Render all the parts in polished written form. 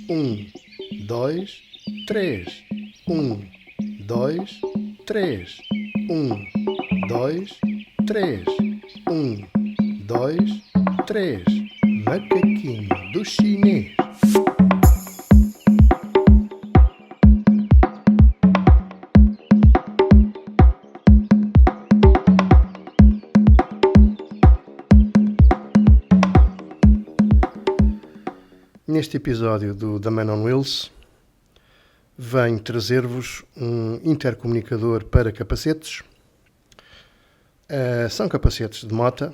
Um, dois, três. Um, dois, três. Um, dois, três. Um, dois, três. Macaquinho do chinês. Neste episódio do The Man on Wheels, venho trazer-vos um intercomunicador para capacetes. São capacetes de moto,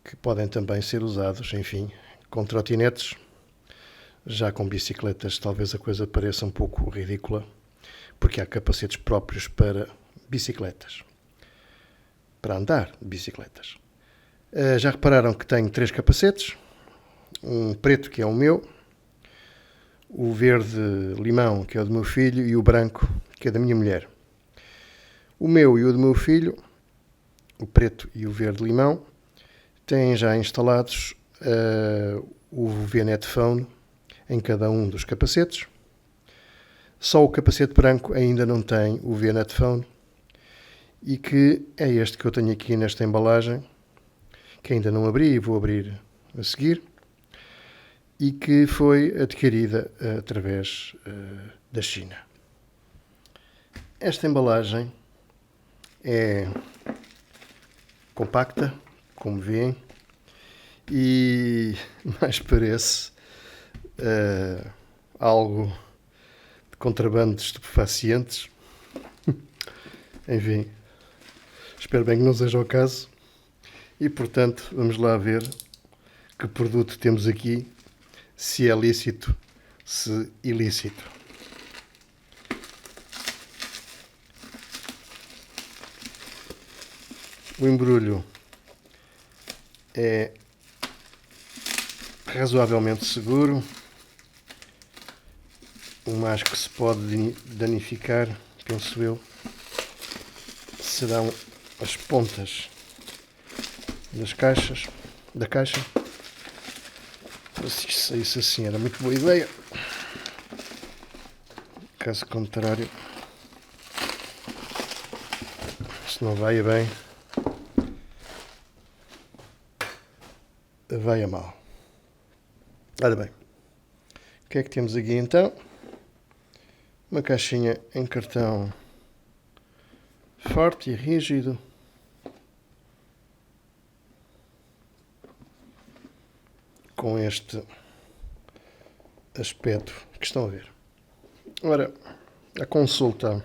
que podem também ser usados, enfim, com trotinetes. Já com bicicletas talvez a coisa pareça um pouco ridícula, porque há capacetes próprios para bicicletas, para andar de bicicletas. Já repararam que tenho 3 capacetes? Um preto, que é o meu, o verde-limão, que é o do meu filho, e o branco, que é da minha mulher. O meu e o do meu filho, o preto e o verde-limão, têm já instalados o VNet Phone em cada um dos capacetes. Só o capacete branco ainda não tem o VNet Phone, e que é este que eu tenho aqui nesta embalagem, que ainda não abri e vou abrir a seguir, e que foi adquirida através da China. Esta embalagem é compacta, como veem, e mais parece algo de contrabando de estupefacientes. Enfim, espero bem que não seja o caso. E, portanto, vamos lá ver que produto temos aqui, se é lícito, se ilícito. O embrulho é razoavelmente seguro. O mais que se pode danificar, penso eu, serão as pontas da caixa. Se isto saísse assim era muito boa ideia. Caso contrário, se não vai a bem, vai a mal. Ora bem, o que é que temos aqui então? Uma caixinha em cartão forte e rígido. Com este aspecto que estão a ver. Ora, a consulta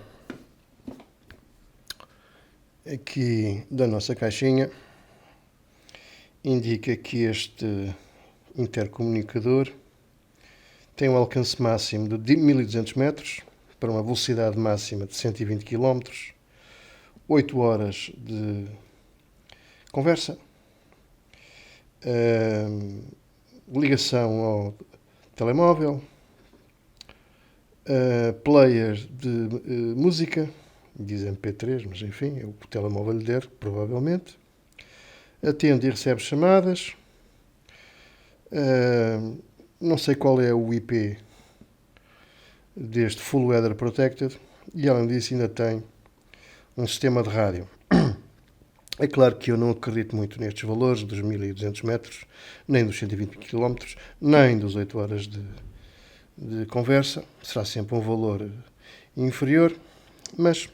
aqui da nossa caixinha indica que este intercomunicador tem um alcance máximo de 1200 metros para uma velocidade máxima de 120 km, 8 horas de conversa, ligação ao telemóvel, player de música, diz MP3, mas enfim, é o que o telemóvel lhe der, provavelmente. Atende e recebe chamadas. Não sei qual é o IP deste Full Weather Protected, e além disso ainda tem um sistema de rádio. É claro que eu não acredito muito nestes valores dos 1200 metros, nem dos 120 km, nem das 8 horas de conversa. Será sempre um valor inferior, mas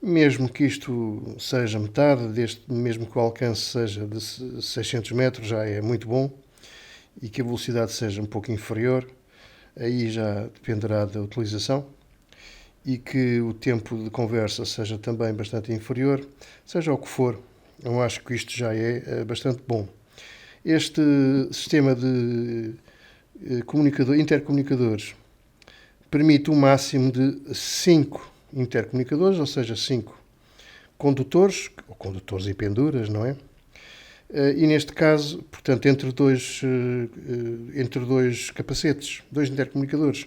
mesmo que isto seja metade mesmo que o alcance seja de 600 metros, já é muito bom, e que a velocidade seja um pouco inferior, aí já dependerá da utilização, e que o tempo de conversa seja também bastante inferior, seja o que for, eu acho que isto já é bastante bom. Este sistema de intercomunicadores permite um máximo de 5 intercomunicadores, ou seja, 5 condutores, ou condutores e penduras, não é? E neste caso, portanto, entre dois capacetes, 2 intercomunicadores,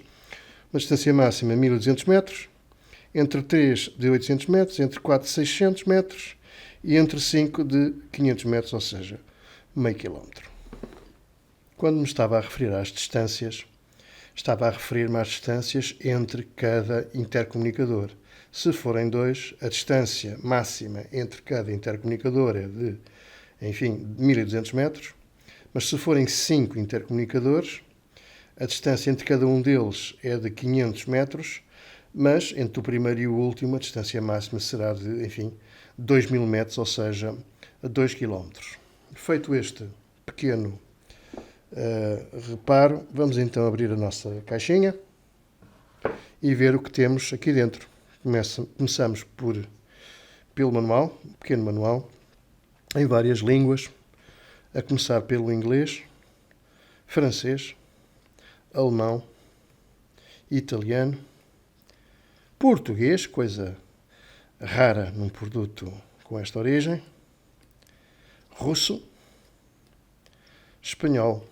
uma distância máxima de 1200 metros, entre 3 de 800 metros, entre 4 de 600 metros e entre 5 de 500 metros, ou seja, meio quilómetro. Quando me estava a referir às distâncias, estava a referir-me às distâncias entre cada intercomunicador. Se forem dois, a distância máxima entre cada intercomunicador é de, enfim, 1200 metros, mas se forem 5 intercomunicadores, a distância entre cada um deles é de 500 metros, mas entre o primeiro e o último a distância máxima será de, enfim, 2000 metros, ou seja, 2 km. Feito este pequeno reparo, vamos então abrir a nossa caixinha e ver o que temos aqui dentro. Começamos pelo manual, um pequeno manual, em várias línguas, a começar pelo inglês, francês, alemão, italiano, português, coisa rara num produto com esta origem, russo, espanhol,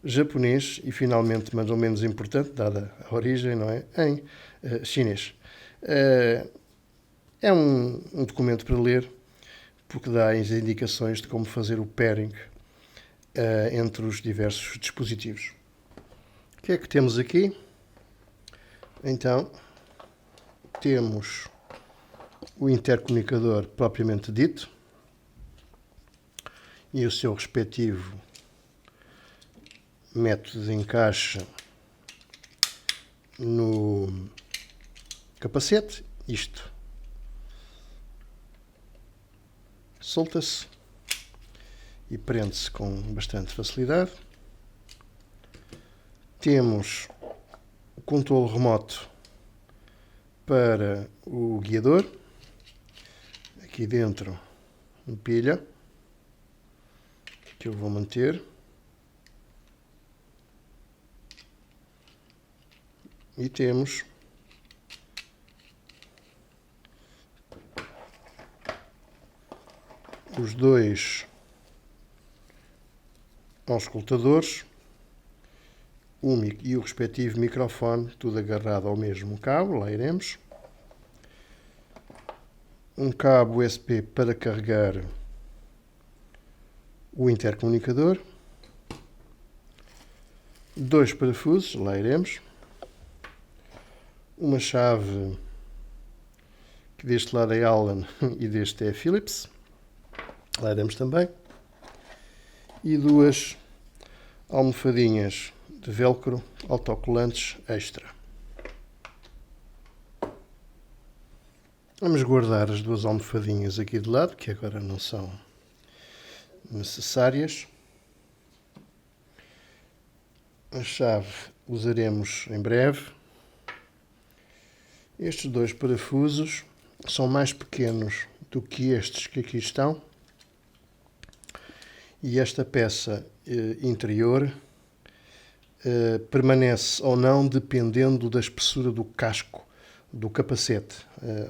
japonês e, finalmente, mas não menos importante, dada a origem, não é? Em chinês. É um documento para ler, porque dá as indicações de como fazer o pairing entre os diversos dispositivos. O que é que temos aqui? Então, temos o intercomunicador propriamente dito e o seu respectivo método de encaixe no capacete. Isto solta-se e prende-se com bastante facilidade. Temos o controle remoto para o guiador. Aqui dentro, uma pilha que eu vou manter. E temos os dois auscultadores e o respectivo microfone, tudo agarrado ao mesmo cabo, lá iremos. Um cabo USB para carregar o intercomunicador. Dois parafusos, lá iremos. Uma chave que deste lado é Allen e deste é Phillips. Lá iremos também. E duas almofadinhas de velcro autocolantes extra. Vamos guardar as duas almofadinhas aqui de lado, que agora não são necessárias. A chave usaremos em breve. Estes dois parafusos são mais pequenos do que estes que aqui estão. E esta peça interior permanece ou não dependendo da espessura do casco do capacete.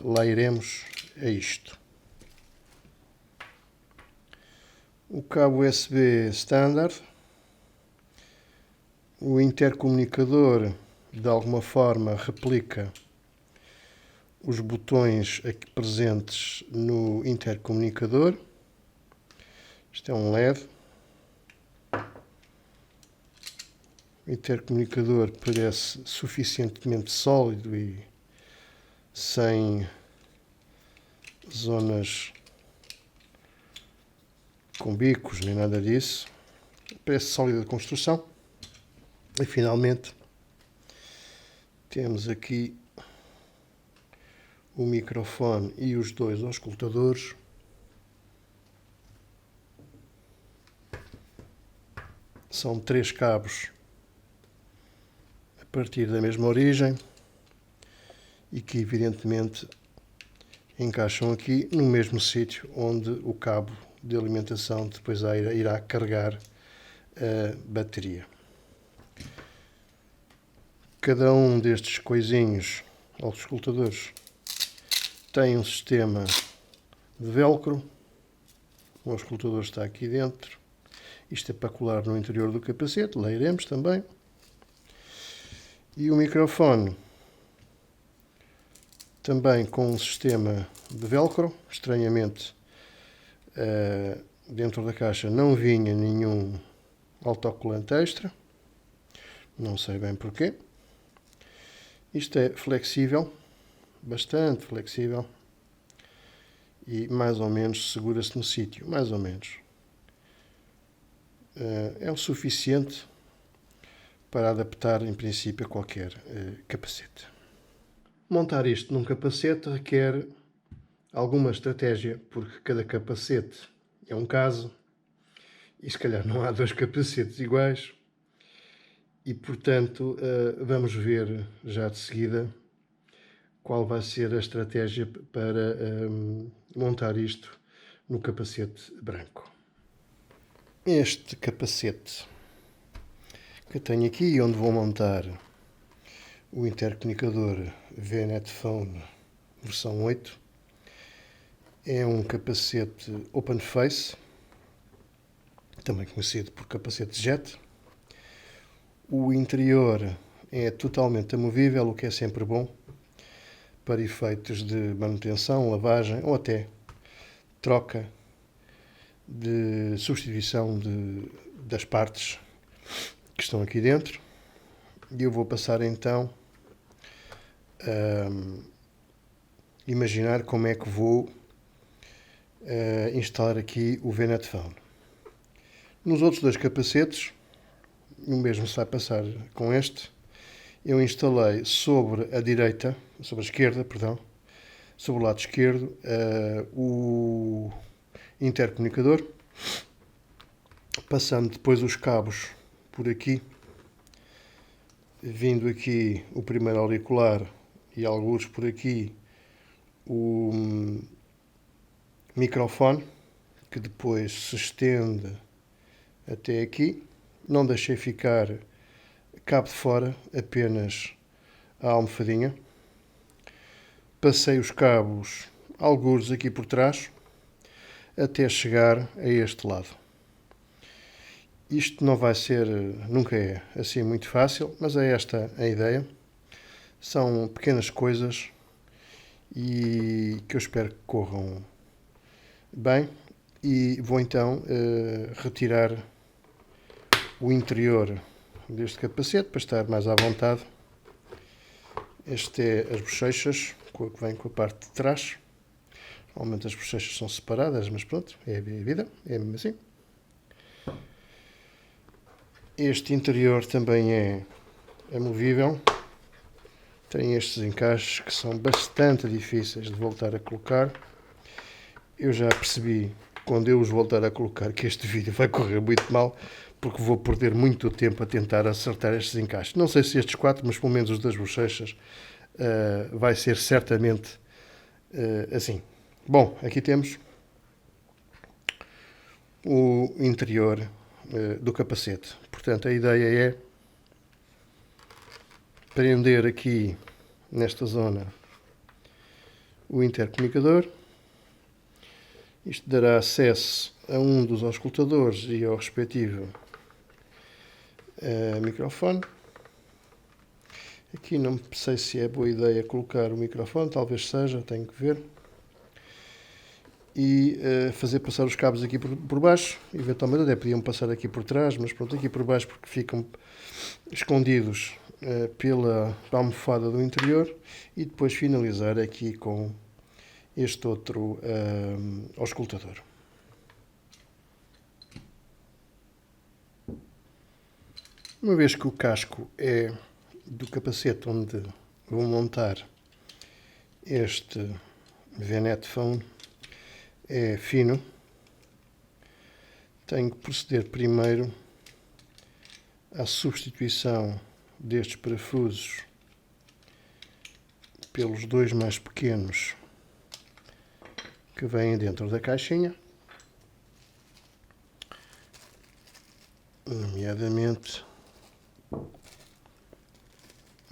Lá iremos a isto. O cabo USB standard. O intercomunicador, de alguma forma, replica os botões aqui presentes no intercomunicador. Isto é um LED. O intercomunicador parece suficientemente sólido e sem zonas com bicos nem nada disso. Parece sólido de construção. E finalmente temos aqui o microfone e os dois auscultadores. São 3 cabos a partir da mesma origem e que evidentemente encaixam aqui no mesmo sítio onde o cabo de alimentação depois irá carregar a bateria. Cada um destes coisinhos, auscultadores, tem um sistema de velcro. O auscultador está aqui dentro. Isto é para colar no interior do capacete, lá iremos também. E o microfone também com um sistema de velcro. Estranhamente, dentro da caixa não vinha nenhum autocolante extra, não sei bem porquê. Isto é flexível, bastante flexível e mais ou menos segura-se no sítio, mais ou menos. É o suficiente para adaptar em princípio a qualquer capacete. Montar isto num capacete requer alguma estratégia, porque cada capacete é um caso e se calhar não há dois capacetes iguais e, portanto, vamos ver já de seguida qual vai ser a estratégia para montar isto no capacete branco. Este capacete que eu tenho aqui, onde vou montar o intercomunicador VNet Phone versão 8, é um capacete Open Face, também conhecido por capacete jet. O interior é totalmente amovível, o que é sempre bom para efeitos de manutenção, lavagem ou até troca de substituição das partes que estão aqui dentro. E eu vou passar então a imaginar como é que vou instalar aqui o VNet Phone. Nos outros dois capacetes, o mesmo se vai passar com este. Eu instalei sobre a esquerda, sobre o lado esquerdo, o intercomunicador, passando depois os cabos por aqui, vindo aqui o primeiro auricular e alguns por aqui o microfone, que depois se estende até aqui. Não deixei ficar cabo de fora, apenas a almofadinha. Passei os cabos, algures aqui por trás, até chegar a este lado. Isto não vai ser, nunca é assim muito fácil, mas é esta a ideia. São pequenas coisas e que eu espero que corram bem. E vou então retirar o interior deste capacete para estar mais à vontade. Este é as bochechas, que vem com a parte de trás. Normalmente as bochechas são separadas, mas pronto, é a vida, é mesmo assim. Este interior também é movível. Tem estes encaixes que são bastante difíceis de voltar a colocar. Eu já percebi, quando eu os voltar a colocar, que este vídeo vai correr muito mal, porque vou perder muito tempo a tentar acertar estes encaixes. Não sei se estes 4, mas pelo menos os das bochechas vai ser certamente assim. Bom, aqui temos o interior do capacete. Portanto, a ideia é prender aqui nesta zona o intercomunicador. Isto dará acesso a um dos auscultadores e ao respectivo microfone. Aqui não sei se é boa ideia colocar o microfone, talvez seja, tenho que ver. E fazer passar os cabos aqui por baixo, eventualmente até podiam passar aqui por trás, mas pronto, aqui por baixo porque ficam escondidos pela almofada do interior, e depois finalizar aqui com este outro auscultador. Uma vez que o casco é do capacete onde vou montar este VNet Phone, é fino, tenho que proceder primeiro à substituição destes parafusos pelos dois mais pequenos que vêm dentro da caixinha, nomeadamente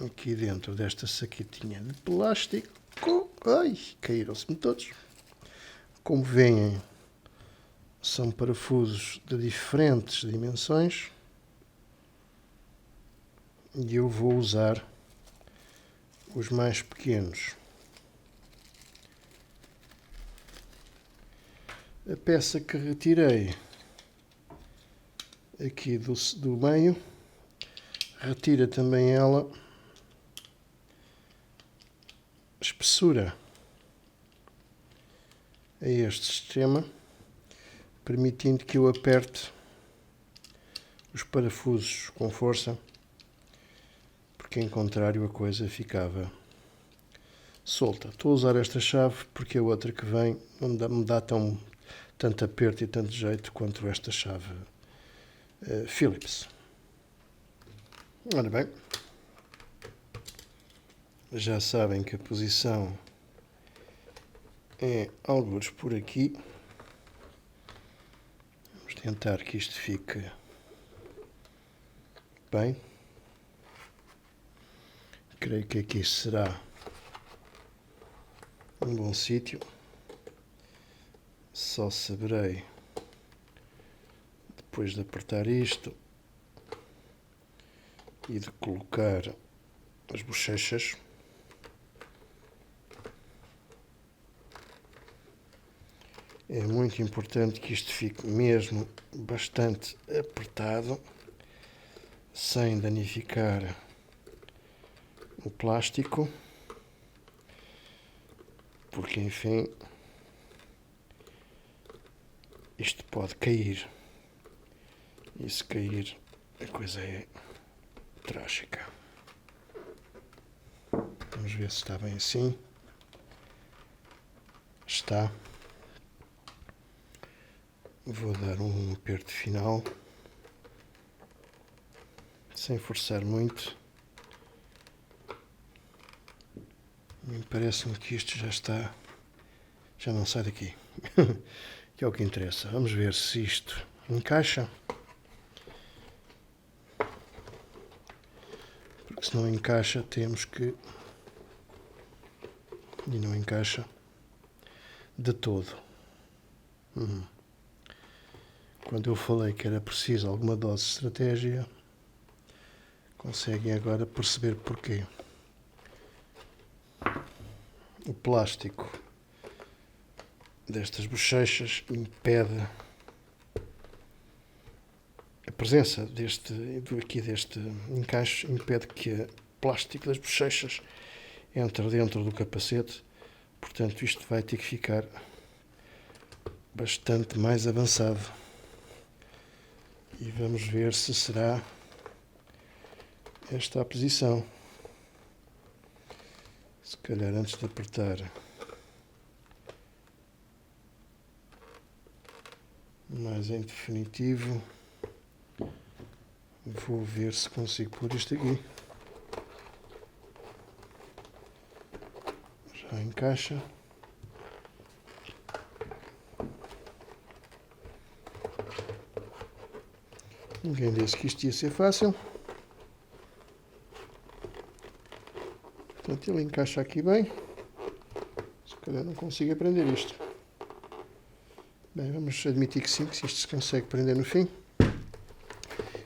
aqui dentro desta saquetinha de plástico. Ai, caíram-se-me todos. Como veem, são parafusos de diferentes dimensões e eu vou usar os mais pequenos. A peça que retirei aqui do meio, retira também ela espessura a este sistema, permitindo que eu aperte os parafusos com força, porque em contrário a coisa ficava solta. Estou a usar esta chave porque a outra que vem não me dá tanto aperto e tanto jeito quanto esta chave Phillips. Ora bem, já sabem que a posição é algures por aqui. Vamos tentar que isto fique bem. Creio que aqui será um bom sítio. Só saberei depois de apertar isto e de colocar as bochechas. É muito importante que isto fique mesmo bastante apertado, sem danificar o plástico, porque enfim isto pode cair, e se cair a coisa é trágica. Vamos ver se está bem assim. Está. Vou dar um aperto final, sem forçar muito. Parece-me que isto já está, já não sai daqui, que é o que interessa. Vamos ver se isto encaixa, porque se não encaixa temos que, e não encaixa de todo. Quando eu falei que era preciso alguma dose de estratégia, conseguem agora perceber porquê. O plástico destas bochechas impede a presença deste encaixe, impede que o plástico das bochechas entre dentro do capacete. Portanto, isto vai ter que ficar bastante mais avançado. E vamos ver se será esta a posição. Se calhar antes de apertar mais em definitivo, vou ver se consigo pôr isto aqui. Já encaixa. Ninguém disse que isto ia ser fácil. Portanto, ele encaixa aqui bem. Se calhar não consigo prender isto. Bem, vamos admitir que sim, que isto se consegue prender no fim.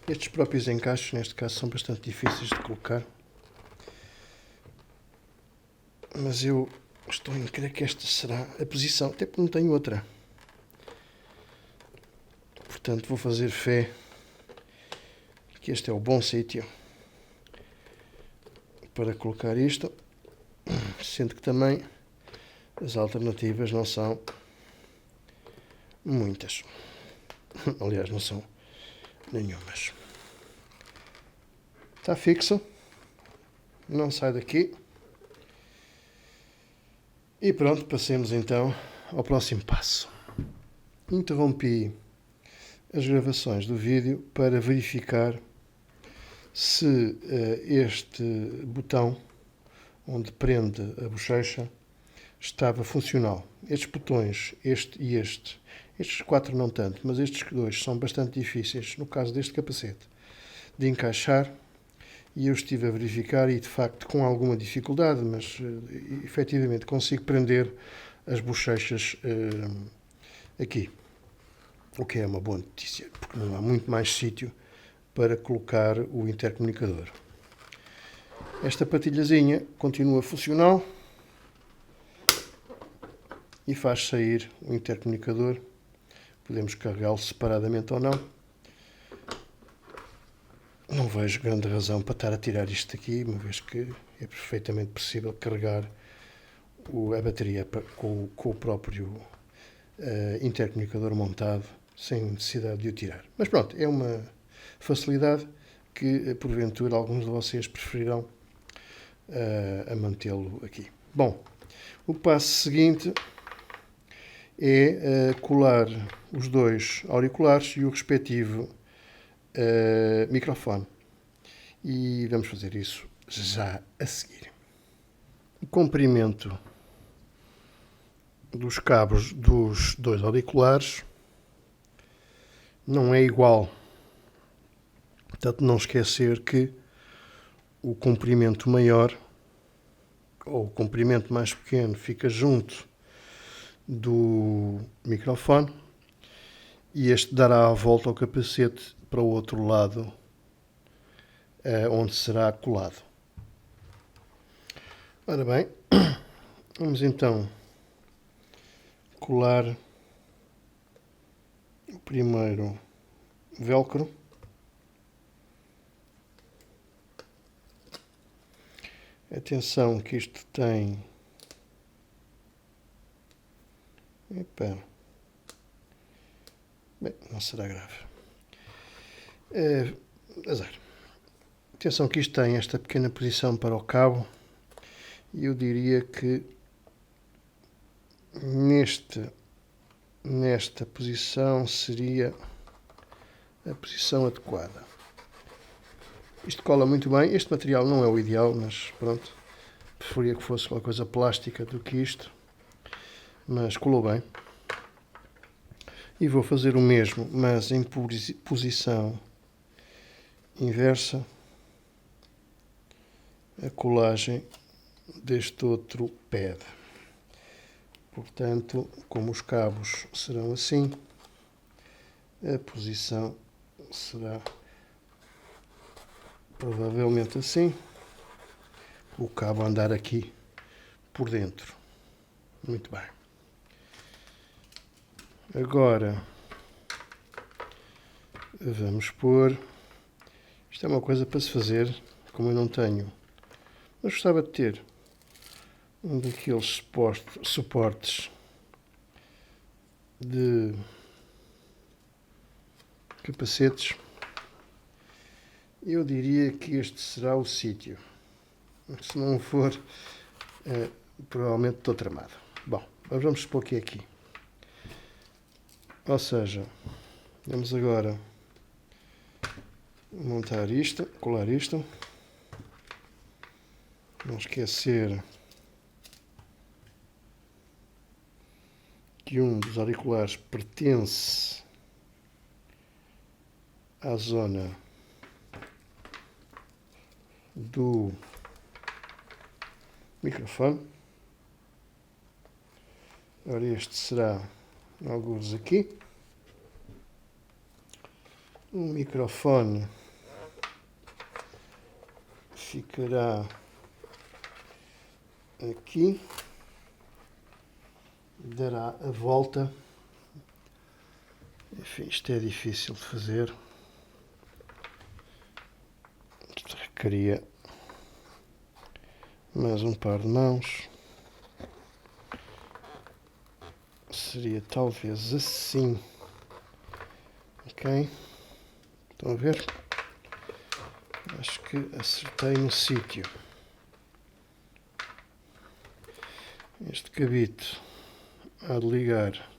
Estes próprios encaixes, neste caso, são bastante difíceis de colocar. Mas eu estou em crer que esta será a posição, até porque não tenho outra. Portanto, vou fazer fé que este é o bom sítio para colocar isto, sendo que também as alternativas não são muitas. Aliás, não são nenhumas. Está fixo, não sai daqui. E pronto, passemos então ao próximo passo. Interrompi as gravações do vídeo para verificar se este botão onde prende a bochecha estava funcional. Estes botões, este e este, estes 4 não tanto, mas estes 2 são bastante difíceis, no caso deste capacete, de encaixar, e eu estive a verificar e de facto com alguma dificuldade, mas efetivamente consigo prender as bochechas aqui, o que é uma boa notícia, porque não há muito mais sítio para colocar o intercomunicador. Esta patilhazinha continua funcional e faz sair o intercomunicador. Podemos carregá-lo separadamente ou não. não vejo grande razão para estar a tirar isto daqui, uma vez que é perfeitamente possível carregar a bateria com o próprio intercomunicador montado, sem necessidade de o tirar. Mas pronto, é uma facilidade que porventura alguns de vocês preferirão a mantê-lo aqui. Bom, o passo seguinte é colar os dois auriculares e o respectivo microfone. E vamos fazer isso já a seguir. O comprimento dos cabos dos dois auriculares não é igual. Portanto, não esquecer que o comprimento maior ou o comprimento mais pequeno fica junto do microfone e este dará a volta ao capacete para o outro lado, onde será colado. Ora bem, vamos então colar o primeiro velcro. Atenção que isto tem... Epa. Bem, não será grave. Azar. Atenção que isto tem esta pequena posição para o cabo e eu diria que nesta posição seria a posição adequada. Isto cola muito bem. Este material não é o ideal, mas pronto. Preferia que fosse uma coisa plástica do que isto. Mas colou bem. E vou fazer o mesmo, mas em posição inversa. A colagem deste outro pad. Portanto, como os cabos serão assim, a posição será provavelmente assim, o cabo andar aqui por dentro. Muito bem. Agora vamos pôr, isto é uma coisa para se fazer, como eu não tenho, mas gostava de ter um daqueles suportes de capacetes. Eu diria que este será o sítio. Se não for, provavelmente estou tramado. Bom, vamos supor que é aqui. Ou seja, vamos agora montar isto, colar isto. Não esquecer que um dos auriculares pertence à zona do microfone. Ora, este será alguns aqui. O microfone ficará aqui, dará a volta. Enfim, isto é difícil de fazer. Isto requeria mais um par de mãos. Seria talvez assim. Ok? Estão a ver? Acho que acertei no sítio. Este cabito há de ligar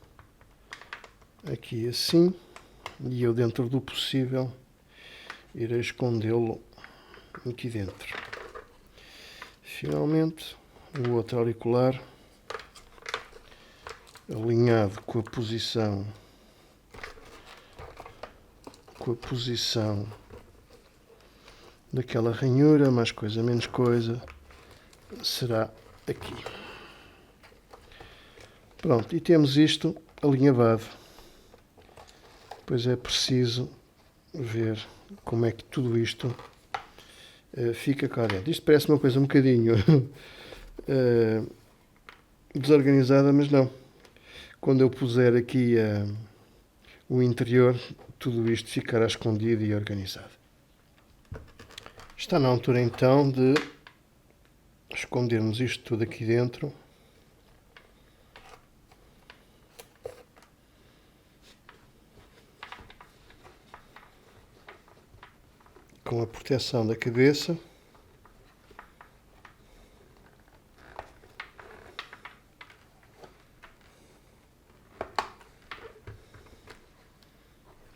aqui assim e eu, dentro do possível, irei escondê-lo aqui dentro. Finalmente, o outro auricular alinhado com a posição daquela ranhura, mais coisa, menos coisa, será aqui. Pronto, e temos isto alinhavado. Pois é preciso ver como é que tudo isto fica cá dentro. Isto parece uma coisa um bocadinho desorganizada, mas não. Quando eu puser aqui o interior, tudo isto ficará escondido e organizado. Está na altura então de escondermos isto tudo aqui dentro. Com a proteção da cabeça.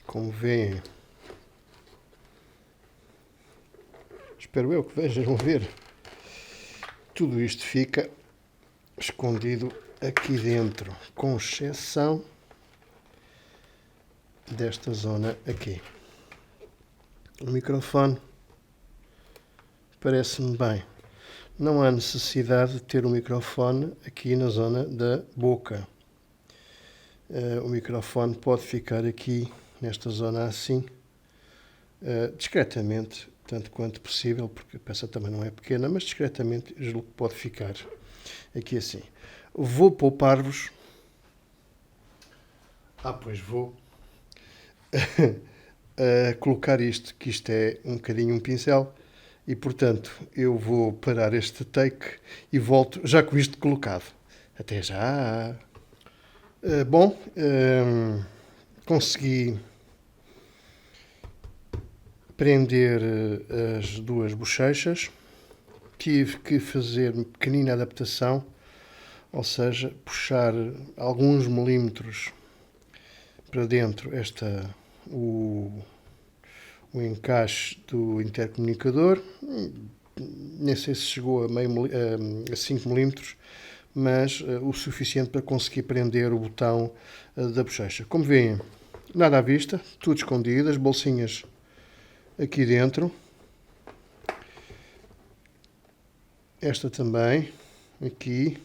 Como veem, espero eu que vejam ver, tudo isto fica escondido aqui dentro, com exceção desta zona aqui. O microfone parece-me bem. Não há necessidade de ter o microfone aqui na zona da boca. O microfone pode ficar aqui nesta zona assim, discretamente, tanto quanto possível, porque a peça também não é pequena, mas discretamente julgo que pode ficar aqui assim. Vou poupar-vos. Pois vou colocar isto, que isto é um bocadinho um pincel, e portanto eu vou parar este take e volto já com isto colocado. Até já! Bom, consegui prender as duas bochechas. Tive que fazer uma pequenina adaptação, ou seja, puxar alguns milímetros para dentro o encaixe do intercomunicador. Nem sei se chegou a 5 milímetros, mas o suficiente para conseguir prender o botão da bochecha. Como veem, nada à vista, tudo escondido, as bolsinhas aqui dentro. Esta também, aqui.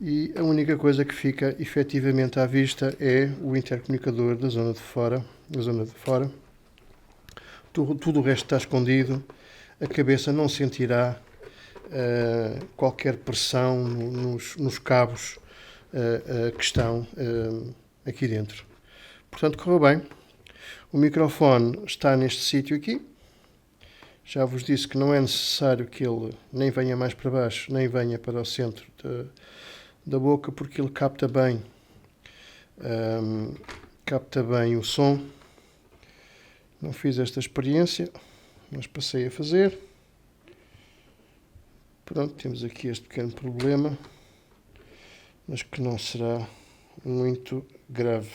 E a única coisa que fica efetivamente à vista é o intercomunicador da zona de fora. Tudo o resto está escondido. A cabeça não sentirá qualquer pressão nos cabos que estão aqui dentro. Portanto, correu bem. O microfone está neste sítio aqui. Já vos disse que não é necessário que ele nem venha mais para baixo, nem venha para o centro da boca, porque ele capta bem o som. Não fiz esta experiência, mas passei a fazer. Pronto, temos aqui este pequeno problema, mas que não será muito grave.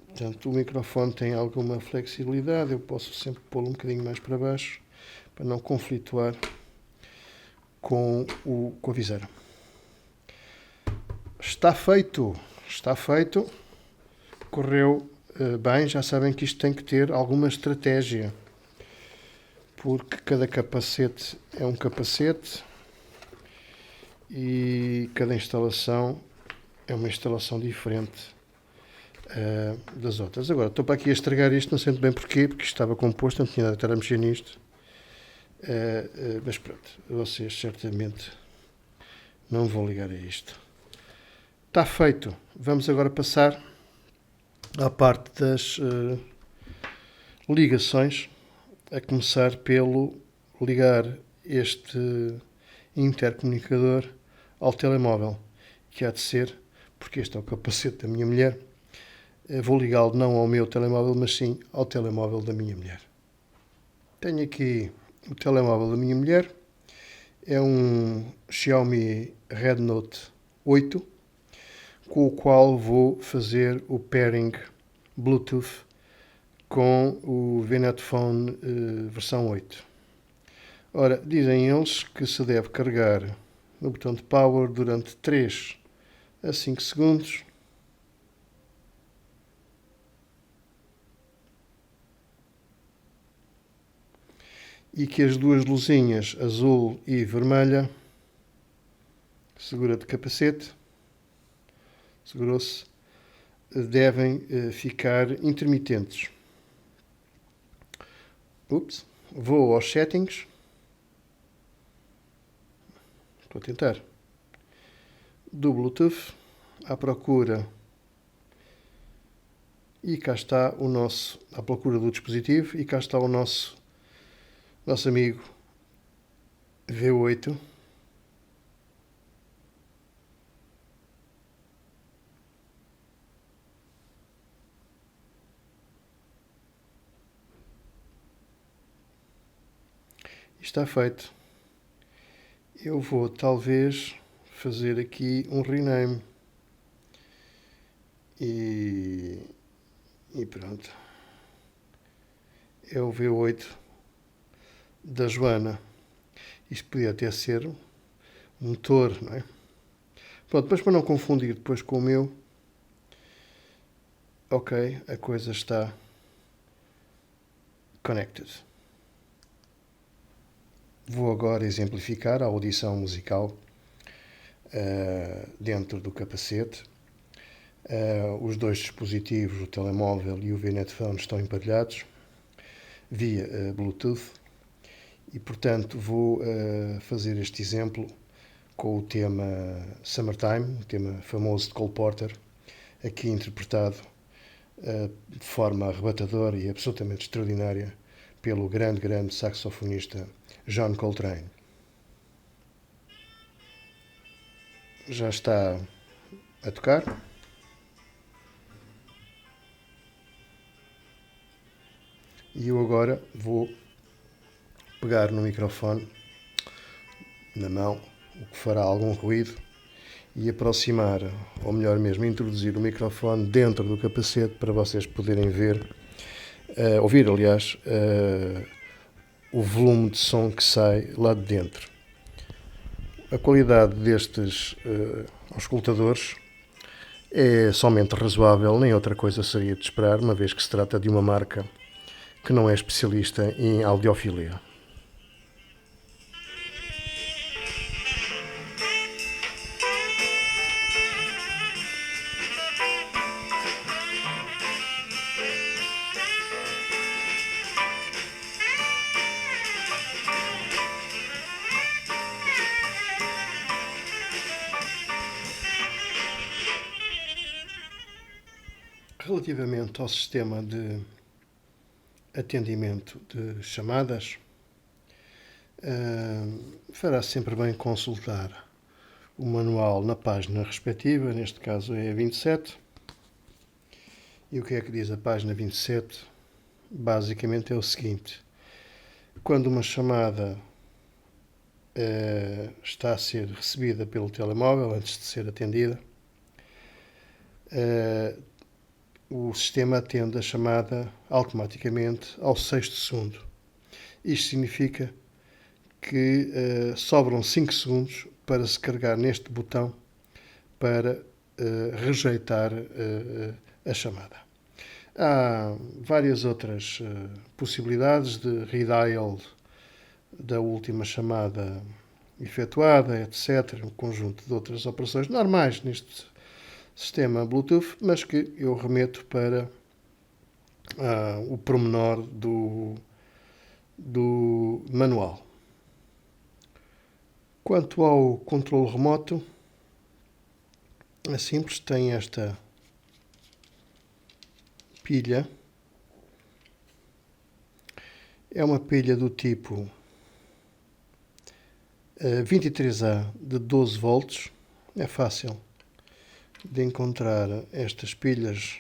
Portanto, o microfone tem alguma flexibilidade, eu posso sempre pô-lo um bocadinho mais para baixo, para não conflituar com a viseira. Está feito, correu bem. Já sabem que isto tem que ter alguma estratégia, porque cada capacete é um capacete e cada instalação é uma instalação diferente das outras. Agora, estou para aqui a estragar isto, não sei bem porquê, porque isto estava composto, não tinha nada de estar a mexer nisto. Mas pronto, vocês certamente não vão ligar a isto. Está feito. Vamos agora passar à parte das ligações, a começar pelo ligar este intercomunicador ao telemóvel, que há de ser, porque este é o capacete da minha mulher. Vou ligá-lo não ao meu telemóvel, mas sim ao telemóvel da minha mulher. Tenho aqui o telemóvel da minha mulher. É um Xiaomi Redmi Note 8, com o qual vou fazer o pairing Bluetooth com o VNet Phone versão 8. Ora, dizem eles que se deve carregar no botão de Power durante 3 a 5 segundos. E que as duas luzinhas, azul e vermelha, segura de capacete, segurou-se, devem ficar intermitentes. Vou aos settings. Estou a tentar. Do Bluetooth, à procura E cá está o nosso, à procura do dispositivo, e cá está o nosso amigo V8. Está feito. Eu vou talvez fazer aqui um rename. E pronto. É o V8 da Joana. Isto podia até ser um motor, não é? Pronto, mas para não confundir depois com o meu, ok, a coisa está connected. Vou agora exemplificar a audição musical dentro do capacete. Os dois dispositivos, o telemóvel e o V-Netphone, estão emparelhados via Bluetooth e, portanto, vou fazer este exemplo com o tema Summertime, o tema famoso de Cole Porter, aqui interpretado de forma arrebatadora e absolutamente extraordinária pelo grande saxofonista John Coltrane. Já está a tocar. E eu agora vou pegar no microfone na mão, o que fará algum ruído, e aproximar, ou melhor mesmo, introduzir o microfone dentro do capacete para vocês poderem ver, ouvir, aliás, o volume de som que sai lá de dentro. A qualidade destes auscultadores é somente razoável, nem outra coisa seria de esperar, uma vez que se trata de uma marca que não é especialista em audiofilia. Relativamente ao sistema de atendimento de chamadas, fará sempre bem consultar o manual na página respectiva, neste caso é a 27. E o que é que diz a página 27? Basicamente é o seguinte: quando uma chamada está a ser recebida pelo telemóvel, antes de ser atendida, o sistema atende a chamada automaticamente ao 6º segundo. Isto significa que sobram 5 segundos para se carregar neste botão para rejeitar a chamada. Há várias outras possibilidades de redial da última chamada efetuada, etc. Um conjunto de outras operações normais neste sistema Bluetooth, mas que eu remeto para o pormenor do manual. Quanto ao controle remoto, é simples, tem esta pilha. É uma pilha do tipo 23A de 12 volts. É fácil de encontrar estas pilhas.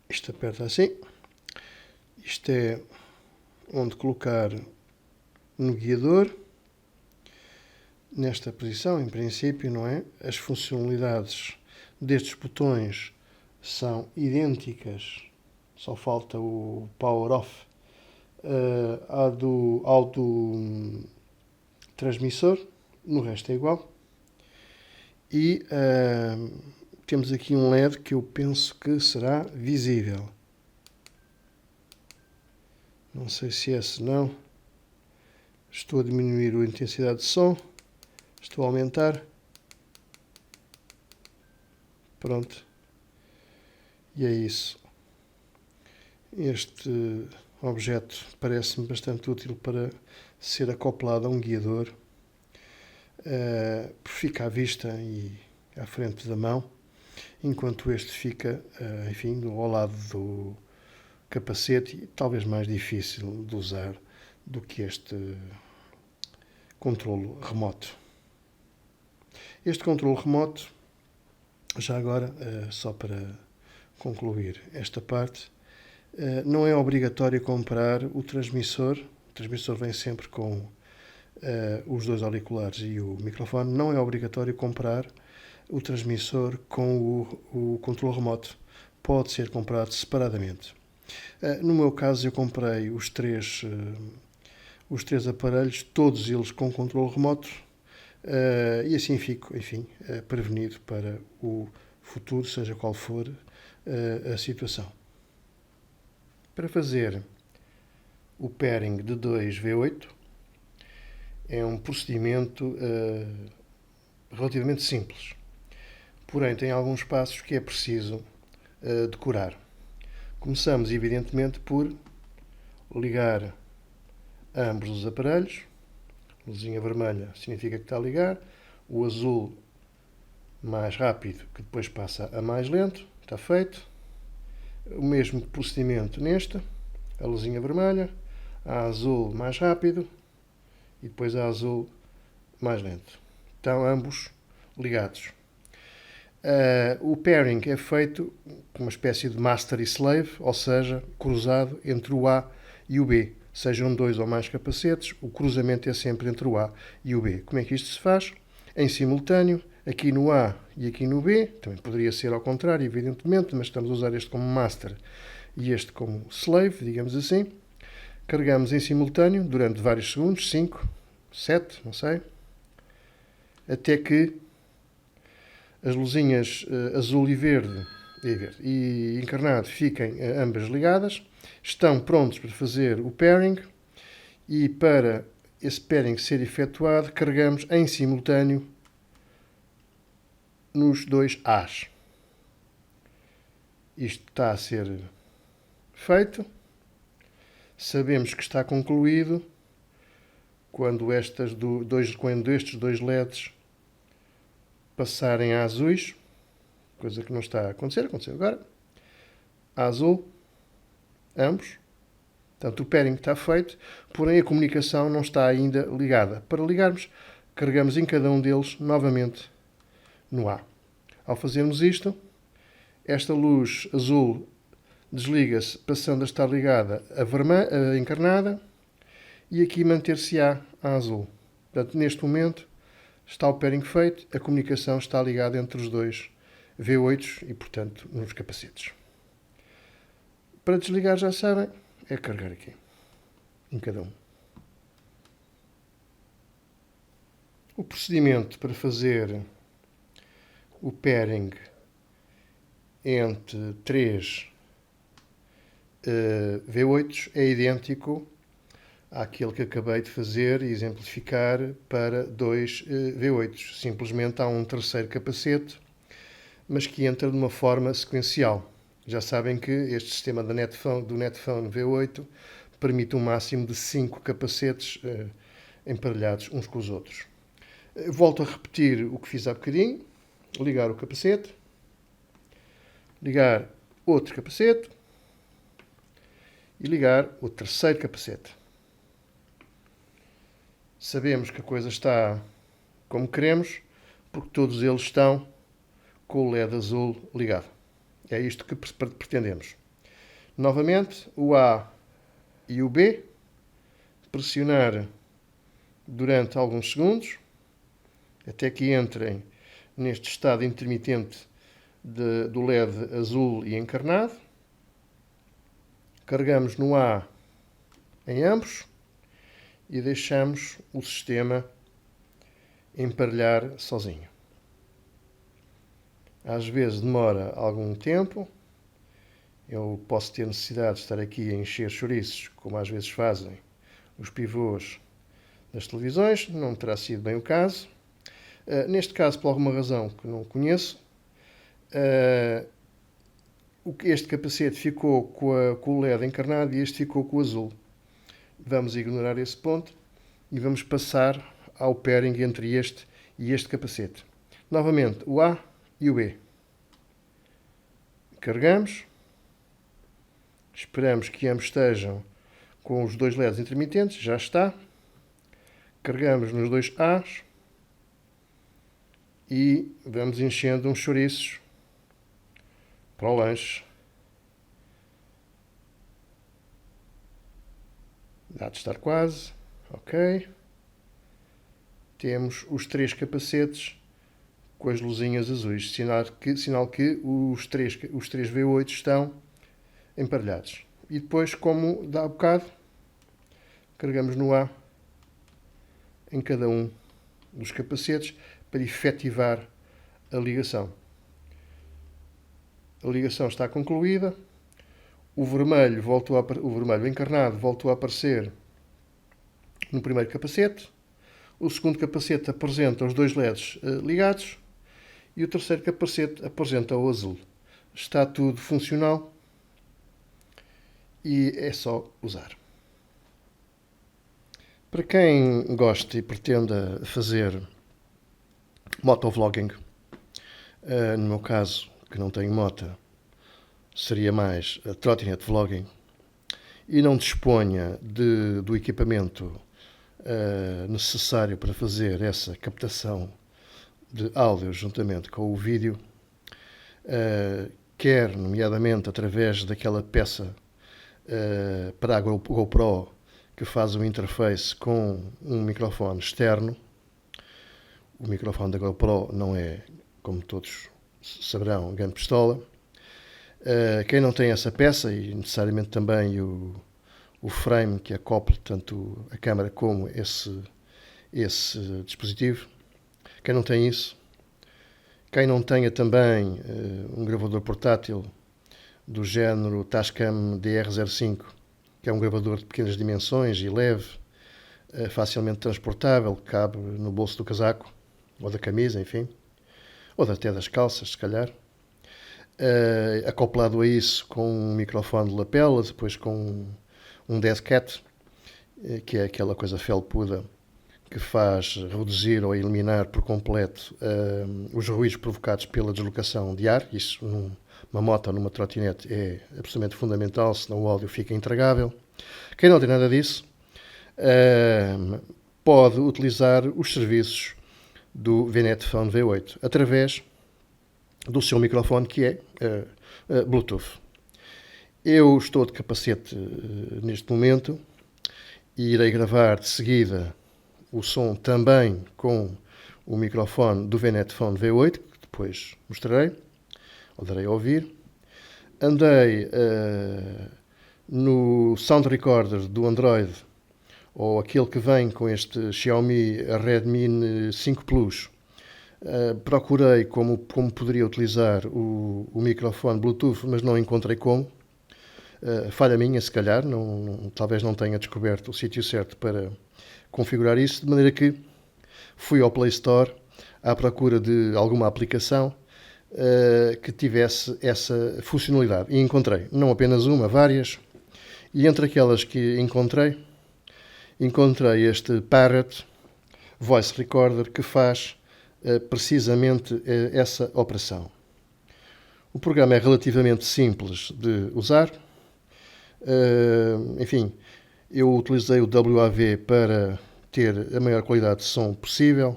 Isto aperta assim. Isto é onde colocar no guiador. Nesta posição, em princípio, não é? As funcionalidades destes botões são idênticas, só falta o power off ao do transmissor, no resto é igual. E temos aqui um LED que eu penso que será visível. Não sei se é, se não. Estou a diminuir a intensidade de som. Estou a aumentar. Pronto. E é isso. Este objeto parece-me bastante útil para ser acoplado a um guiador, porque fica à vista e à frente da mão. enquanto este fica, enfim, ao lado do capacete, e talvez mais difícil de usar do que este controlo remoto. Este controlo remoto, já agora, só para concluir esta parte, não é obrigatório comprar o transmissor. O transmissor vem sempre com os dois auriculares e o microfone. Não é obrigatório comprar o transmissor com o controle remoto. Pode ser comprado separadamente. No meu caso, eu comprei os três aparelhos, todos eles com controle remoto, e assim fico, enfim, prevenido para o futuro, seja qual for a situação. Para fazer o pairing de 2 V8 é um procedimento relativamente simples, porém tem alguns passos que é preciso decorar. Começamos, evidentemente, por ligar ambos os aparelhos. A luzinha vermelha significa que está a ligar, o azul mais rápido, que depois passa a mais lento, está feito. O mesmo procedimento neste, a luzinha vermelha, a azul mais rápido e depois a azul mais lento. Estão ambos ligados. O pairing é feito com uma espécie de master e slave, ou seja, cruzado entre o A e o B. Sejam dois ou mais capacetes, o cruzamento é sempre entre o A e o B. Como é que isto se faz? Em simultâneo, aqui no A e aqui no B, também poderia ser ao contrário, evidentemente, mas estamos a usar este como master e este como slave, digamos assim. Carregamos em simultâneo durante vários segundos, 5, 7, não sei, até que as luzinhas azul e verde e encarnado fiquem ambas ligadas. Estão prontos para fazer o pairing e para esse pairing ser efetuado, carregamos em simultâneo nos dois As. Isto está a ser feito. Sabemos que está concluído quando estes dois LEDs passarem a azuis, coisa que não está a acontecer, aconteceu agora. A azul, ambos. Portanto, o pairing está feito, porém a comunicação não está ainda ligada. Para ligarmos, carregamos em cada um deles novamente no A. Ao fazermos isto, esta luz azul desliga-se, passando a estar ligada a encarnada, e aqui manter-se-á a azul. Portanto, neste momento, está o pairing feito, a comunicação está ligada entre os dois V8 e, portanto, nos capacetes. Para desligar, já sabem, é carregar aqui, em cada um. O procedimento para fazer o pairing entre 3 V8 é idêntico àquele que acabei de fazer e exemplificar para 2 V8. Simplesmente há um terceiro capacete, mas que entra de uma forma sequencial. Já sabem que este sistema do Netphone V8 permite um máximo de 5 capacetes emparelhados uns com os outros. Volto a repetir o que fiz há bocadinho. Ligar o capacete. Ligar outro capacete. E ligar o terceiro capacete. Sabemos que a coisa está como queremos, porque todos eles estão com o LED azul ligado. É isto que pretendemos. Novamente, o A e o B, pressionar durante alguns segundos, até que entrem neste estado intermitente do LED azul e encarnado. Carregamos no A em ambos e deixamos o sistema emparelhar sozinho. Às vezes demora algum tempo. Eu posso ter necessidade de estar aqui a encher chouriços, como às vezes fazem os pivôs das televisões. Não terá sido bem o caso. Neste caso, por alguma razão que não conheço, este capacete ficou com o LED encarnado e este ficou com o azul. Vamos ignorar esse ponto e vamos passar ao pairing entre este e este capacete. Novamente, o A e o B. Carregamos. Esperamos que ambos estejam com os dois LEDs intermitentes. Já está. Carregamos nos dois A's. E vamos enchendo uns chouriços para o lanche. Dá de estar quase. Ok. Temos os 3 capacetes com as luzinhas azuis, sinal que os 3 V8 estão emparelhados. E depois, como dá há bocado, carregamos no A em cada um dos capacetes para efetivar a ligação. A ligação está concluída. O vermelho encarnado voltou a aparecer no primeiro capacete. O segundo capacete apresenta os dois LEDs ligados. E o terceiro capacete apresenta o azul. Está tudo funcional. E é só usar. Para quem gosta e pretenda fazer motovlogging, no meu caso, que não tenho moto, seria mais a trotinete vlogging, e não disponha do equipamento necessário para fazer essa captação de áudio juntamente com o vídeo, quer nomeadamente através daquela peça para a GoPro que faz um interface com um microfone externo. O microfone da GoPro não é, como todos saberão, grande pistola. Quem não tem essa peça e necessariamente também o frame que acople tanto a câmera como esse dispositivo, quem não tem isso, quem não tenha também um gravador portátil do género Tascam DR05, que é um gravador de pequenas dimensões e leve, facilmente transportável, que cabe no bolso do casaco, ou da camisa, enfim, ou até das calças, se calhar. Acoplado a isso com um microfone de lapela, depois com um dead cat, que é aquela coisa felpuda que faz reduzir ou eliminar por completo os ruídos provocados pela deslocação de ar. Isso numa moto ou numa trotinete é absolutamente fundamental, senão o áudio fica intragável. Quem não tem nada disso pode utilizar os serviços do VNet Phone V8 através do seu microfone, que é Bluetooth. Eu estou de capacete neste momento e irei gravar de seguida o som também com o microfone do VNet Phone V8, que depois mostrarei, ou darei a ouvir. Andei no Sound Recorder do Android, ou aquele que vem com este Xiaomi Redmi 5 Plus. Procurei como poderia utilizar o microfone Bluetooth, mas não encontrei como. Falha minha, se calhar, talvez não tenha descoberto o sítio certo para configurar isso, de maneira que fui ao Play Store à procura de alguma aplicação que tivesse essa funcionalidade. E encontrei, não apenas uma, várias. E entre aquelas que encontrei este Parrot Voice Recorder, que faz precisamente essa operação. O programa é relativamente simples de usar. Enfim, eu utilizei o WAV para ter a maior qualidade de som possível,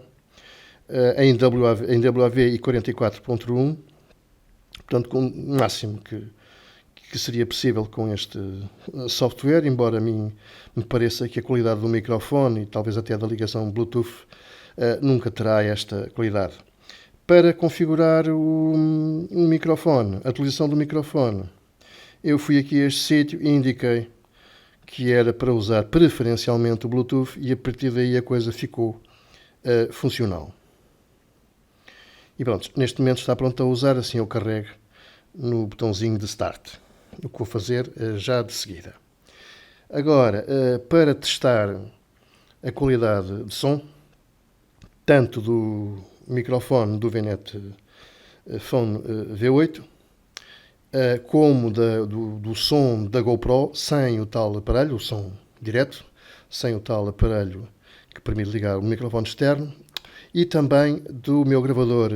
em WAV e 44.1, portanto, com o máximo que seria possível com este software, embora a mim me pareça que a qualidade do microfone e talvez até da ligação Bluetooth nunca terá esta qualidade. Para configurar o microfone, a utilização do microfone, eu fui aqui a este sítio e indiquei que era para usar preferencialmente o Bluetooth, e a partir daí a coisa ficou funcional. E pronto, neste momento está pronto a usar, assim eu carrego no botãozinho de Start. O que vou fazer já de seguida. Agora, para testar a qualidade de som, tanto do microfone do VNet Phone V8, como do som da GoPro, sem o tal aparelho, o som direto, sem o tal aparelho que permite ligar o microfone externo, e também do meu gravador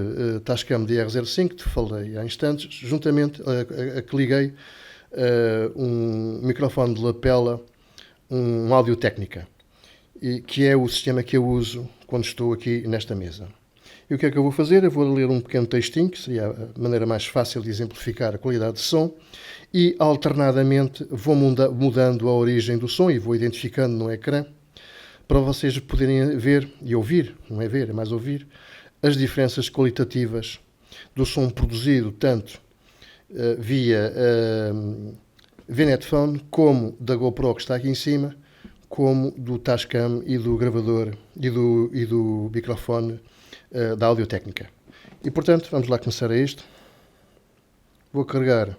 Tascam DR05, que te falei há instantes, juntamente a que liguei um microfone de lapela, um Audio-Técnica, que é o sistema que eu uso quando estou aqui nesta mesa. E o que é que eu vou fazer? Eu vou ler um pequeno textinho, que seria a maneira mais fácil de exemplificar a qualidade de som, e alternadamente vou mudando a origem do som e vou identificando no ecrã, para vocês poderem ver e ouvir, não é ver, é mais ouvir, as diferenças qualitativas do som produzido tanto via VNetphone, como da GoPro que está aqui em cima, como do Tascam e do gravador e do microfone da Audio-Técnica. E portanto, vamos lá começar a isto. Vou carregar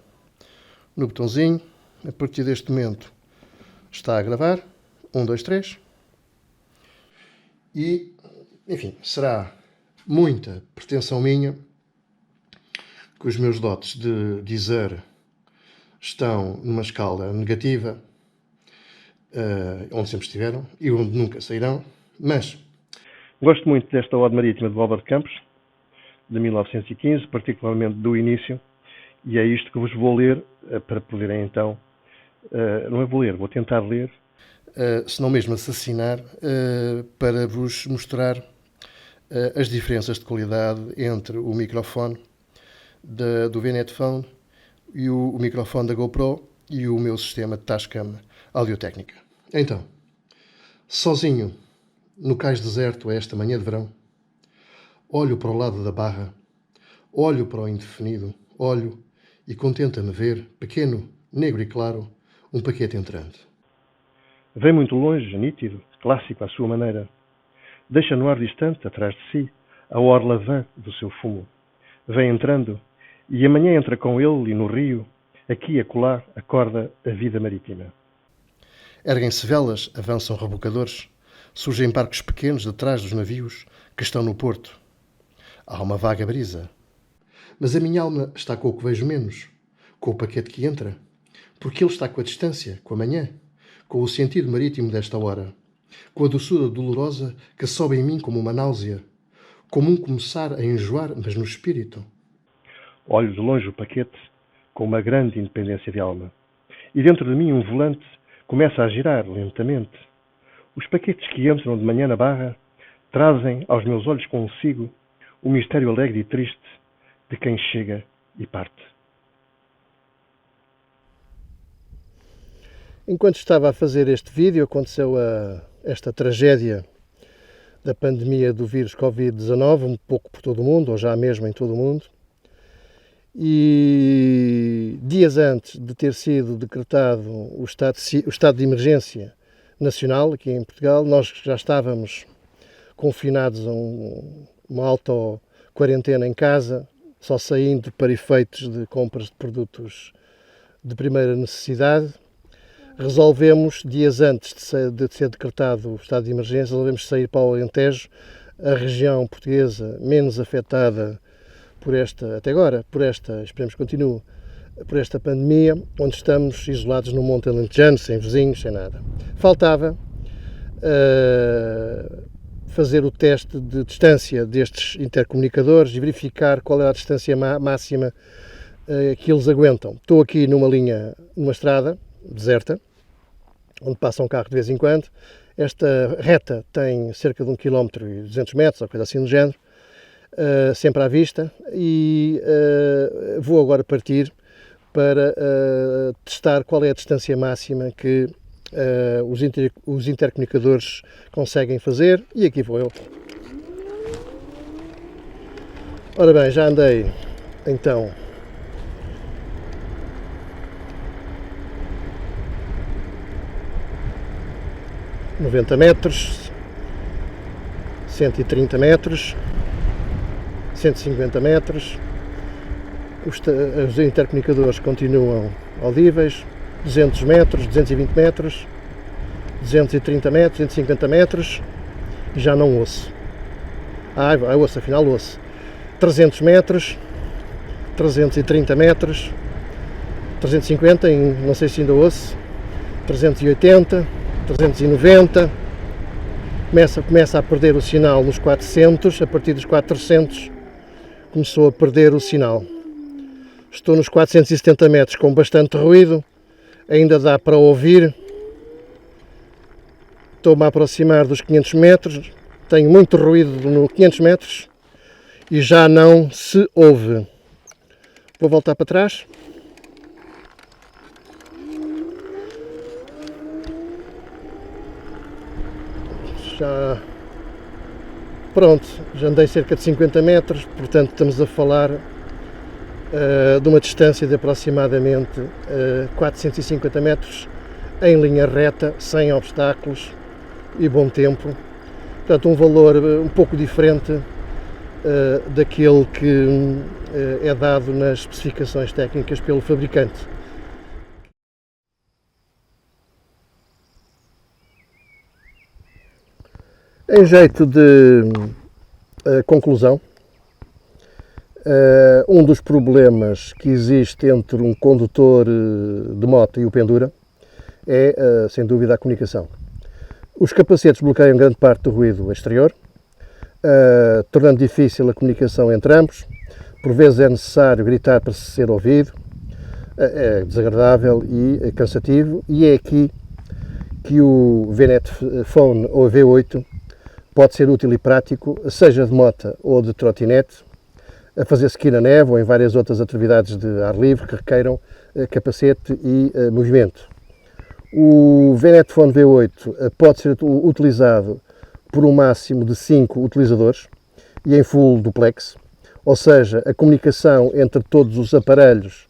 no botãozinho. A partir deste momento está a gravar. 1, 2, 3. E, enfim, será muita pretensão minha que os meus dotes de dizer estão numa escala negativa, onde sempre estiveram e onde nunca sairão, mas gosto muito desta Ode Marítima de Álvaro de Campos, de 1915, particularmente do início, e é isto que vos vou ler para poderem então, não é vou ler, vou tentar ler, se não mesmo assassinar, para vos mostrar as diferenças de qualidade entre o microfone do VNetphone e o microfone da GoPro e o meu sistema de Tascam Audio-Técnica. Então, sozinho no cais deserto a esta manhã de verão, olho para o lado da barra, olho para o indefinido, olho e contenta-me ver, pequeno, negro e claro, um paquete entrante. Vem muito longe, nítido, clássico à sua maneira. Deixa no ar distante, atrás de si, a orla vã do seu fumo. Vem entrando, e amanhã entra com ele e no rio, aqui e acolá, acorda a vida marítima. Erguem-se velas, avançam rebocadores, surgem barcos pequenos detrás dos navios que estão no porto. Há uma vaga brisa. Mas a minha alma está com o que vejo menos, com o paquete que entra, porque ele está com a distância, com a manhã, com o sentido marítimo desta hora, com a doçura dolorosa que sobe em mim como uma náusea, como um começar a enjoar, mas no espírito. Olho de longe o paquete com uma grande independência de alma, e dentro de mim um volante começa a girar lentamente. Os paquetes que entram de manhã na barra trazem aos meus olhos consigo o mistério alegre e triste de quem chega e parte. Enquanto estava a fazer este vídeo, aconteceu esta tragédia da pandemia do vírus Covid-19, um pouco por todo o mundo, ou já mesmo em todo o mundo. E dias antes de ter sido decretado o estado de emergência nacional aqui em Portugal, nós já estávamos confinados a uma auto-quarentena em casa, só saindo para efeitos de compras de produtos de primeira necessidade. Resolvemos, dias antes de ser decretado o estado de emergência, resolvemos sair para o Alentejo, a região portuguesa menos afetada por esta, até agora, esperemos que continue, por esta pandemia, onde estamos isolados no Monte Alentejano, sem vizinhos, sem nada. Faltava fazer o teste de distância destes intercomunicadores e verificar qual é a distância máxima que eles aguentam. Estou aqui numa estrada deserta, onde passa um carro de vez em quando. Esta reta tem cerca de 1,2 km, ou coisa assim do género, sempre à vista, e vou agora partir para testar qual é a distância máxima que os intercomunicadores conseguem fazer, e aqui vou eu. Ora bem, já andei então ...90 metros, 130 metros, 150 metros, os intercomunicadores continuam audíveis, 200 metros, 220 metros, 230 metros, 250 metros, e já não ouço. Ouço, afinal ouço. 300 metros, 330 metros, 350, não sei se ainda ouço, 380, 390, começa a perder o sinal nos 400, a partir dos 400 começou a perder o sinal. Estou nos 470 metros com bastante ruído, ainda dá para ouvir. Estou-me a aproximar dos 500 metros, tenho muito ruído no 500 metros e já não se ouve. Vou voltar para trás. Pronto, já andei cerca de 50 metros, portanto estamos a falar de uma distância de aproximadamente 450 metros em linha reta, sem obstáculos e bom tempo. Portanto, um valor um pouco diferente daquele que é dado nas especificações técnicas pelo fabricante. Em jeito de conclusão, um dos problemas que existe entre um condutor de moto e o pendura é, sem dúvida, a comunicação. Os capacetes bloqueiam grande parte do ruído exterior, tornando difícil a comunicação entre ambos. Por vezes é necessário gritar para se ser ouvido, é desagradável e cansativo, e é aqui que o VNet Phone ou V8 pode ser útil e prático, seja de moto ou de trotinete, a fazer ski na neve ou em várias outras atividades de ar livre que requeiram capacete e movimento. O VNet Phone V8 pode ser utilizado por um máximo de 5 utilizadores e em full duplex, ou seja, a comunicação entre todos os aparelhos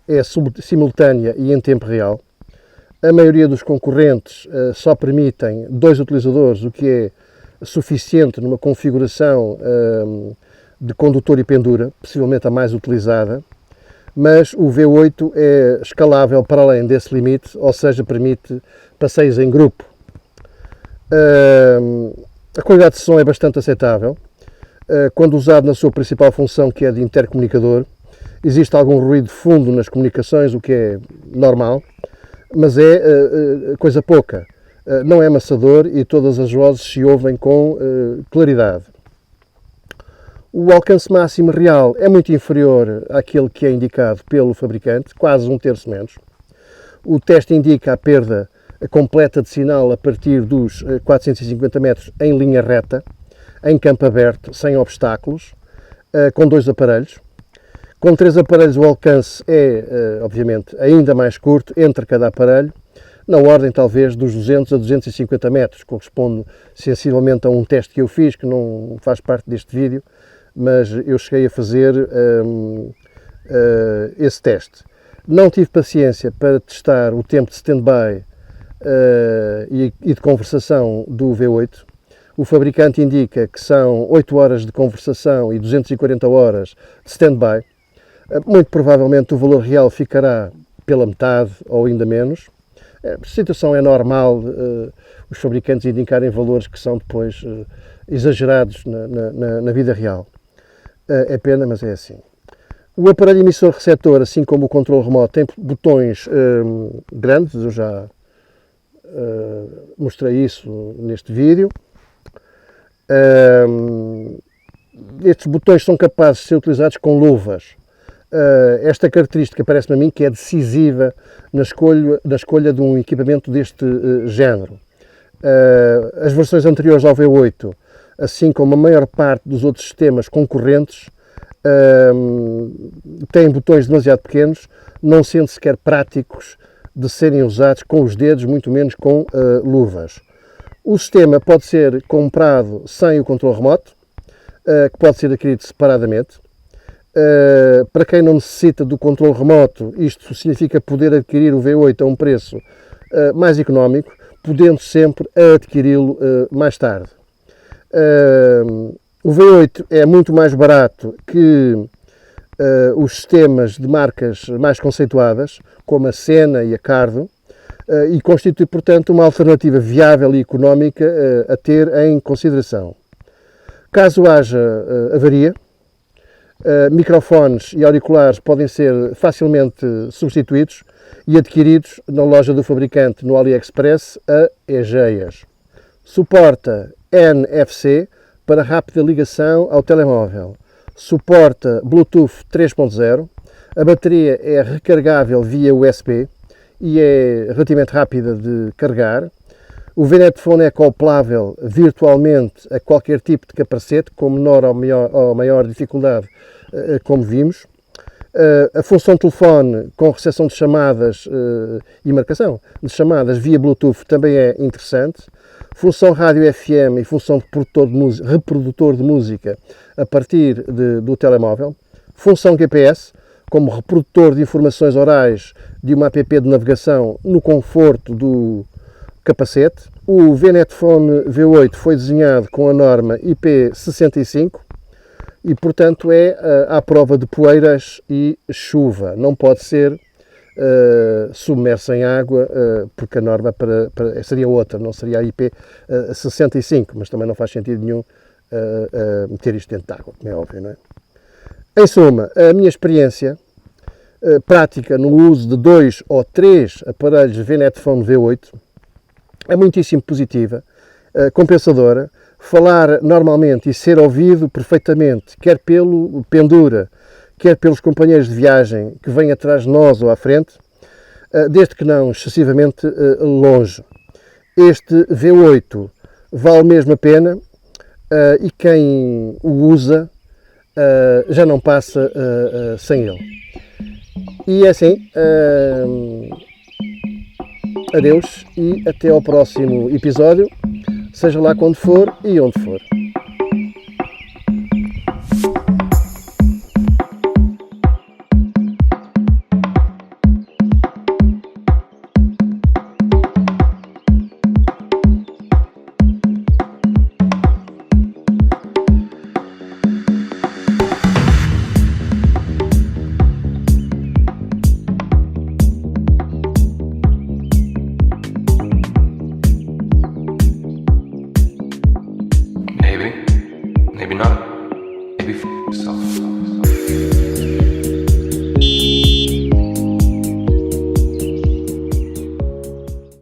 é simultânea e em tempo real. A maioria dos concorrentes só permitem 2 utilizadores, o que é suficiente numa configuração de condutor e pendura, possivelmente a mais utilizada, mas o V8 é escalável para além desse limite, ou seja, permite passeios em grupo. A qualidade de som é bastante aceitável. Quando usado na sua principal função, que é de intercomunicador, existe algum ruído de fundo nas comunicações, o que é normal, mas é coisa pouca. Não é amassador e todas as vozes se ouvem com claridade. O alcance máximo real é muito inferior àquele que é indicado pelo fabricante, quase 1/3 menos. O teste indica a perda completa de sinal a partir dos 450 metros em linha reta, em campo aberto, sem obstáculos, com 2 aparelhos. Com 3 aparelhos o alcance é, obviamente, ainda mais curto entre cada aparelho, na ordem talvez dos 200 a 250 metros, corresponde sensivelmente a um teste que eu fiz, que não faz parte deste vídeo, mas eu cheguei a fazer esse teste. Não tive paciência para testar o tempo de stand-by e de conversação do V8. O fabricante indica que são 8 horas de conversação e 240 horas de stand-by. Muito provavelmente o valor real ficará pela metade ou ainda menos. A situação é normal, os fabricantes indicarem valores que são depois exagerados na vida real. É pena, mas é assim. O aparelho emissor-receptor, assim como o controle remoto, tem botões grandes, eu já mostrei isso neste vídeo. Estes botões são capazes de ser utilizados com luvas. Esta característica parece-me a mim que é decisiva na escolha de um equipamento deste género. As versões anteriores ao V8, assim como a maior parte dos outros sistemas concorrentes, têm botões demasiado pequenos, não sendo sequer práticos de serem usados com os dedos, muito menos com luvas. O sistema pode ser comprado sem o controle remoto, que pode ser adquirido separadamente. Para quem não necessita do controle remoto, isto significa poder adquirir o V8 a um preço mais económico, podendo sempre adquiri-lo mais tarde. O V8 é muito mais barato que os sistemas de marcas mais conceituadas, como a Sena e a Cardo, e constitui, portanto, uma alternativa viável e económica a ter em consideração. Caso haja avaria, microfones e auriculares podem ser facilmente substituídos e adquiridos na loja do fabricante no AliExpress a EGEIAS. Suporta NFC para rápida ligação ao telemóvel. Suporta Bluetooth 3.0. A bateria é recargável via USB e é relativamente rápida de carregar. O VNet Phone é acoplável virtualmente a qualquer tipo de capacete, com menor ou maior dificuldade, como vimos. A função telefone com recepção de chamadas e marcação de chamadas via Bluetooth também é interessante. Função rádio FM e função de reprodutor de música a partir do telemóvel. Função GPS, como reprodutor de informações orais de uma app de navegação no conforto do capacete. O VNet Phone V8 foi desenhado com a norma IP65 e, portanto, é à prova de poeiras e chuva. Não pode ser submerso em água, porque a norma seria outra, não seria a IP65, mas também não faz sentido nenhum meter isto dentro de água, como é óbvio, não é? Em suma, a minha experiência prática no uso de 2 ou 3 aparelhos VNet Phone V8 é muitíssimo positiva, compensadora. Falar normalmente e ser ouvido perfeitamente, quer pelo pendura, quer pelos companheiros de viagem que vêm atrás de nós ou à frente, desde que não excessivamente longe. Este V8 vale mesmo a pena e quem o usa já não passa sem ele. E é assim, adeus e até ao próximo episódio, seja lá quando for e onde for. Maybe not. Maybe f yourself.